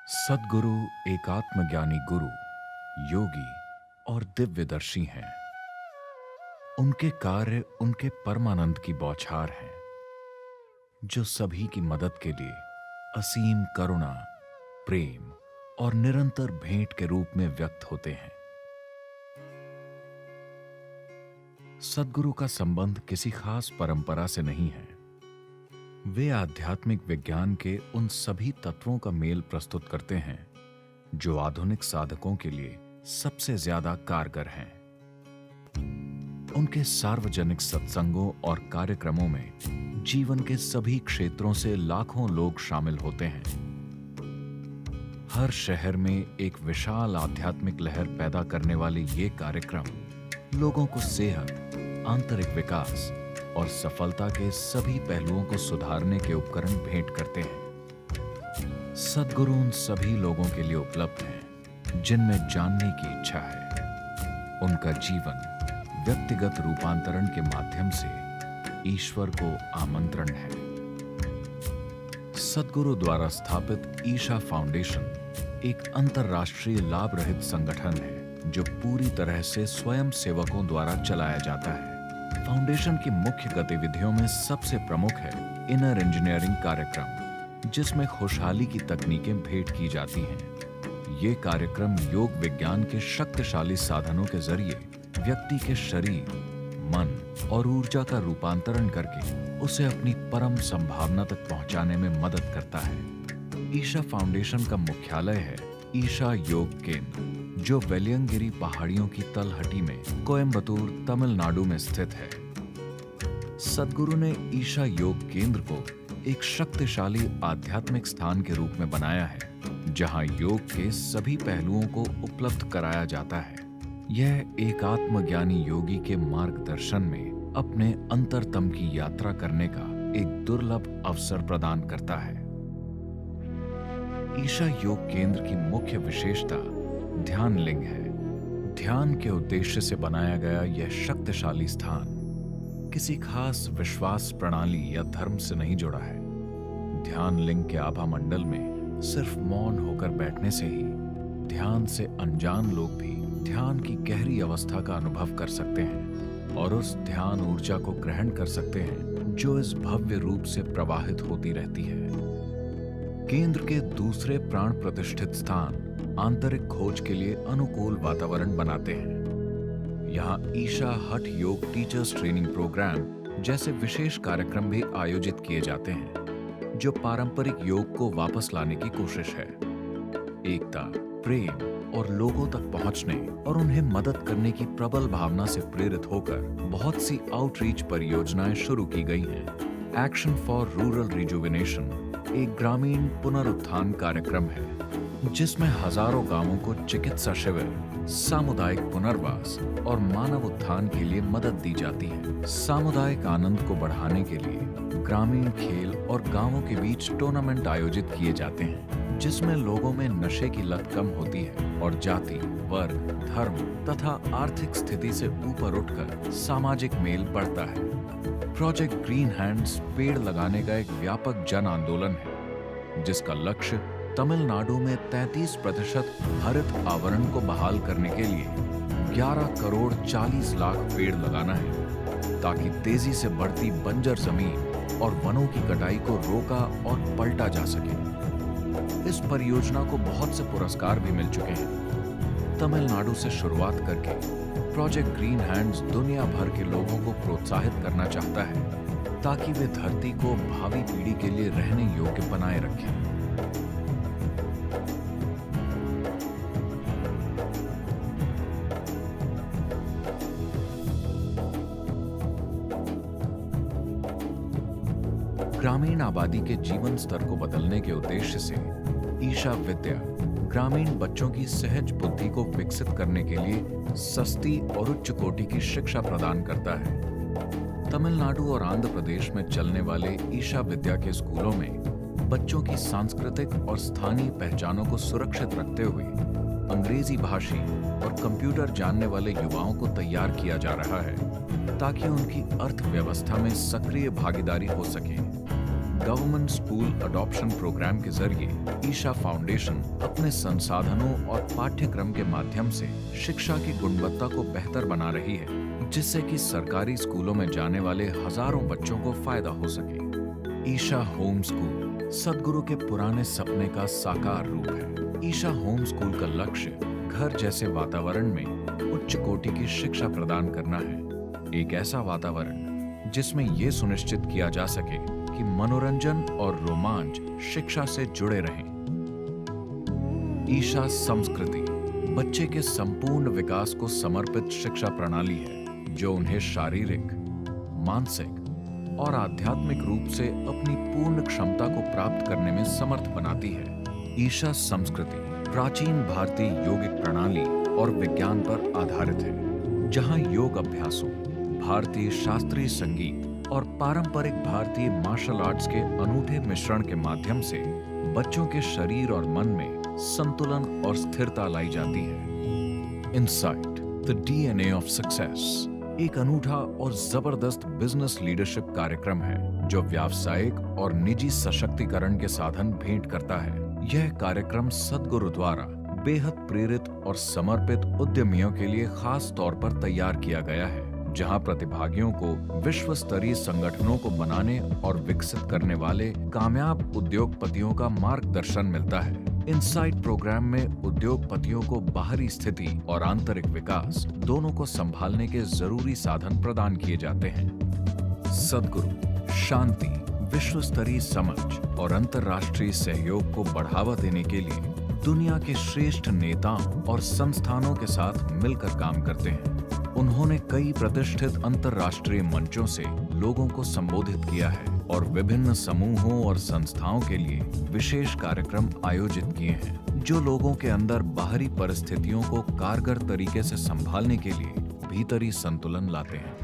सद्गुरु एक आत्मज्ञानी गुरु, योगी और दिव्यदर्शी हैं। उनके कार्य उनके परमानंद की बौछार हैं, जो सभी की मदद के लिए असीम करुणा, प्रेम और निरंतर भेंट के रूप में व्यक्त होते हैं। सद्गुरु का संबंध किसी खास परंपरा से नहीं है। वे आध्यात्मिक विज्ञान के उन सभी तत्वों का मेल प्रस्तुत करते हैं जो आधुनिक साधकों के लिए सबसे ज्यादा कारगर हैं। उनके सार्वजनिक सत्संगों और कार्यक्रमों में जीवन के सभी क्षेत्रों से लाखों लोग शामिल होते हैं। हर शहर में एक विशाल आध्यात्मिक लहर पैदा करने वाले ये कार्यक्रम लोगों को सेहत, आंतरिक विकास और सफलता के सभी पहलुओं को सुधारने के उपकरण भेंट करते हैं। सद्गुरु उन सभी लोगों के लिए उपलब्ध हैं जिनमें जानने की इच्छा है। उनका जीवन व्यक्तिगत रूपांतरण के माध्यम से ईश्वर को आमंत्रण है। सद्गुरु द्वारा स्थापित ईशा फाउंडेशन एक अंतरराष्ट्रीय लाभ रहित संगठन है जो पूरी तरह से स्वयं सेवकों द्वारा चलाया जाता है। फाउंडेशन की मुख्य गतिविधियों में सबसे प्रमुख है इनर इंजीनियरिंग कार्यक्रम, जिसमें खुशहाली की तकनीकें भेंट की जाती हैं। ये कार्यक्रम योग विज्ञान के शक्तिशाली साधनों के जरिए व्यक्ति के शरीर, मन और ऊर्जा का रूपांतरण करके उसे अपनी परम संभावना तक पहुंचाने में मदद करता है। ईशा फाउंडेशन का मुख्यालय है ईशा योग केंद्र, जो वेलियंगिरी पहाड़ियों की तलहटी में कोयम्बतूर, तमिलनाडु में स्थित है। सद्गुरु ने ईशा योग केंद्र को एक शक्तिशाली आध्यात्मिक स्थान के रूप में बनाया है, जहां योग के सभी पहलुओं को उपलब्ध कराया जाता है। यह एक आत्मज्ञानी योगी के मार्गदर्शन में अपने अंतरतम की यात्रा करने का एक दुर्लभ अवसर प्रदान करता है। ईशा योग केंद्र की मुख्य विशेषता ध्यान लिंग है। ध्यान के उद्देश्य से बनाया गया यह शक्तिशाली स्थान किसी खास विश्वास प्रणाली या धर्म से नहीं जुड़ा है। ध्यान लिंग के आभा मंडल में सिर्फ मौन होकर बैठने से ही ध्यान से अनजान लोग भी ध्यान की गहरी अवस्था का अनुभव कर सकते हैं और उस ध्यान ऊर्जा को ग्रहण कर सकते हैं जो इस भव्य रूप से प्रवाहित होती रहती है। केंद्र के दूसरे प्राण प्रतिष्ठित स्थान आंतरिक खोज के लिए अनुकूल वातावरण बनाते हैं। यहाँ ईशा हठ योग टीचर्स ट्रेनिंग प्रोग्राम जैसे विशेष कार्यक्रम भी आयोजित किए जाते हैं, जो पारंपरिक योग को वापस लाने की कोशिश है। एकता, प्रेम और लोगों तक पहुंचने और उन्हें मदद करने की प्रबल भावना से प्रेरित होकर बहुत सी आउटरीच परियोजनाएं शुरू की गई हैं। एक्शन फॉर रूरल रिजुविनेशन एक ग्रामीण पुनरुत्थान कार्यक्रम है, जिसमें हजारों गांवों को चिकित्सा शिविर, सामुदायिक पुनर्वास और मानव उत्थान के लिए मदद दी जाती है। सामुदायिक आनंद को बढ़ाने के लिए ग्रामीण खेल और गांवों के बीच टूर्नामेंट आयोजित किए जाते हैं, जिसमें लोगों में नशे की लत कम होती है और जाति, वर्ग, धर्म तथा आर्थिक स्थिति से ऊपर उठकर सामाजिक मेल बढ़ता है। प्रोजेक्ट ग्रीन हैंड्स पेड़ लगाने का एक व्यापक जन आंदोलन है, जिसका लक्ष्य तमिलनाडु में 33% हरित आवरण को बहाल करने के लिए 11 करोड़ 40 लाख पेड़ लगाना है, ताकि तेजी से बढ़ती बंजर जमीन और वनों की कटाई को रोका और पलटा जा सके। इस परियोजना को बहुत से पुरस्कार भी मिल चुके हैं। तमिलनाडु से शुरुआत करके प्रोजेक्ट ग्रीन हैंड्स दुनिया भर के लोगों को प्रोत्साहित करना चाहता है, ताकि वे धरती को भावी पीढ़ी के लिए रहने योग्य बनाए रखें। ग्रामीण आबादी के जीवन स्तर को बदलने के उद्देश्य से ईशा विद्या ग्रामीण बच्चों की सहज बुद्धि को विकसित करने के लिए सस्ती और उच्च कोटि की शिक्षा प्रदान करता है। तमिलनाडु और आंध्र प्रदेश में चलने वाले ईशा विद्या के स्कूलों में बच्चों की सांस्कृतिक और स्थानीय पहचानों को सुरक्षित रखते हुए अंग्रेजी भाषी और कंप्यूटर जानने वाले युवाओं को तैयार किया जा रहा है, ताकि उनकी अर्थव्यवस्था में सक्रिय भागीदारी हो सके। गवर्नमेंट स्कूल अडॉप्शन प्रोग्राम के जरिए ईशा फाउंडेशन अपने संसाधनों और पाठ्यक्रम के माध्यम से शिक्षा की गुणवत्ता को बेहतर बना रही है, जिससे कि सरकारी स्कूलों में जाने वाले हजारों बच्चों को फायदा हो सके। ईशा होम स्कूल सदगुरु के पुराने सपने का साकार रूप है। ईशा होम स्कूल का लक्ष्य घर जैसे वातावरण में उच्च कोटि की शिक्षा प्रदान करना है। एक ऐसा वातावरण जिसमें यह सुनिश्चित किया जा सके कि मनोरंजन और रोमांच शिक्षा से जुड़े रहें। ईशा संस्कृति बच्चे के संपूर्ण विकास को समर्पित शिक्षा प्रणाली है, जो उन्हें शारीरिक, मानसिक और आध्यात्मिक रूप से अपनी पूर्ण क्षमता को प्राप्त करने में समर्थ बनाती है। ईशा संस्कृति प्राचीन भारतीय योगिक प्रणाली और विज्ञान पर आधारित है, जहां योग अभ्यासों, भारतीय शास्त्रीय संगीत और पारंपरिक भारतीय मार्शल आर्ट्स के अनूठे मिश्रण के माध्यम से बच्चों के शरीर और मन में संतुलन और स्थिरता लाई जाती है। Insight the DNA of success एक अनूठा और जबरदस्त बिजनेस लीडरशिप कार्यक्रम है, जो व्यावसायिक और निजी सशक्तिकरण के साधन भेंट करता है। यह कार्यक्रम सदगुरु द्वारा बेहद प्रेरित और समर्पित उद्यमियों के लिए खास तौर पर तैयार किया गया है, जहां प्रतिभागियों को विश्व स्तरीय संगठनों को बनाने और विकसित करने वाले कामयाब उद्योगपतियों का मार्गदर्शन मिलता है। इनसाइट प्रोग्राम में उद्योगपतियों को बाहरी स्थिति और आंतरिक विकास दोनों को संभालने के जरूरी साधन प्रदान किए जाते हैं। सदगुरु शांति, विश्व स्तरीय समझ और अंतर्राष्ट्रीय सहयोग को बढ़ावा देने के लिए दुनिया के श्रेष्ठ नेताओं और संस्थानों के साथ मिलकर काम करते हैं। उन्होंने कई प्रतिष्ठित अंतर्राष्ट्रीय मंचों से लोगों को संबोधित किया है और विभिन्न समूहों और संस्थाओं के लिए विशेष कार्यक्रम आयोजित किए हैं, जो लोगों के अंदर बाहरी परिस्थितियों को कारगर तरीके से संभालने के लिए भीतरी संतुलन लाते हैं।